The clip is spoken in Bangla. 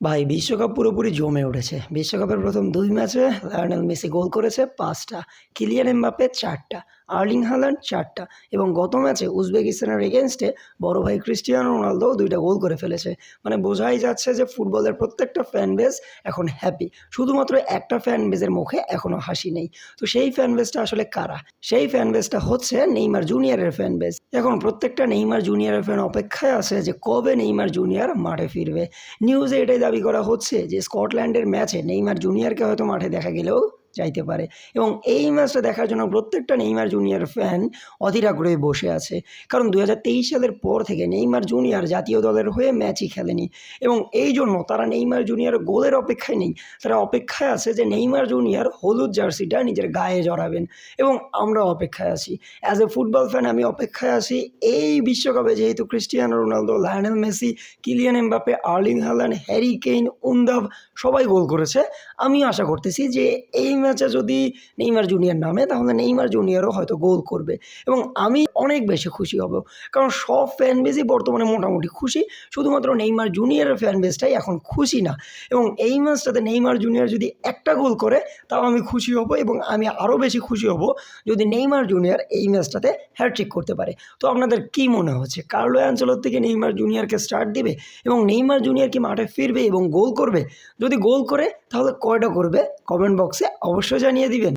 ভাই বিশ্বকাপ পুরোপুরি জমে উঠেছে। বিশ্বকাপের প্রথম ২ ম্যাচে লায়নেল মেসি গোল করেছে ৫টা, কিলিয়ান এমবাপ্পে ৪টা, আর্লিং হাল্যান্ড ৪টা এবং গত ম্যাচে উজবেকিস্তানের এগেইনস্টে বড় ভাই ক্রিস্টিয়ানো রোনালদো ২টা গোল করে ফেলেছে। মানে বোঝাই যাচ্ছে যে ফুটবলের প্রত্যেকটা ফ্যান বেস এখন হ্যাপি। শুধুমাত্র একটা ফ্যান বেসের মুখে এখনো হাসি নেই। তো সেই ফ্যান বেসটা আসলে কারা? সেই ফ্যান বেসটা হচ্ছে নেইমার জুনিয়রের ফ্যান বেস। এখন প্রত্যেকটা নেইমার জুনিয়রের ফ্যান অপেক্ষায় আছে যে কবে নেইমার জুনিয়র মাঠে ফিরবে। নিউজে এটাই দাবি করা হচ্ছে যে স্কটল্যান্ডের ম্যাচে নেইমার জুনিয়রকে হয়তো মাঠে দেখা গেলেও যাইতে পারে এবং এই ম্যাচটা দেখার জন্য প্রত্যেকটা নেইমার জুনিয়র ফ্যান অধীর আগ্রহে বসে আছে। কারণ ২০২৩ সালের পর থেকে নেইমার জুনিয়র জাতীয় দলের হয়ে ম্যাচই খেলেনি এবং এই জন্য তারা নেইমার জুনিয়র গোলের অপেক্ষায় নেই। তারা অপেক্ষায় আছে যে নেইমার জুনিয়র হলুদ জার্সিটা নিজের গায়ে জড়াবেন এবং আমরাও অপেক্ষায় আছি। অ্যাজ এ ফুটবল ফ্যান আমি অপেক্ষায় আছি এই বিশ্বকাপে যেহেতু Cristiano Ronaldo, Lionel Messi, Kylian Mbappe, Erling Haaland, Harry Kane, Undav সবাই গোল করেছে। আমিও আশা করতেছি যে এই ম্যাচে যদি নেইমার জুনিয়র নামে তাহলে নেইমার জুনিয়রও হয়তো গোল করবে এবং আমি অনেক বেশি খুশি হব। কারণ সব ফ্যান বেসই বর্তমানে মোটামুটি খুশি, শুধুমাত্র নেইমার জুনিয়রের ফ্যান বেসটাই এখন খুশি না এবং এই ম্যাচটাতে নেইমার জুনিয়র যদি একটা গোল করে তাও আমি খুশি হব এবং আমি আরও বেশি খুশি হব যদি নেইমার জুনিয়র এই ম্যাচটাতে হ্যাটট্রিক করতে পারে। তো আপনাদের কি মনে হচ্ছে, কার্লো অ্যানচেলত্তি নেইমার জুনিয়রকে স্টার্ট দিবে এবং নেইমার জুনিয়র কি মাঠে ফিরবে এবং গোল করবে? যদি গোল করে তাহলে কয়টা করবে কমেন্ট বক্সে অবশ্যই জানিয়ে দিবেন।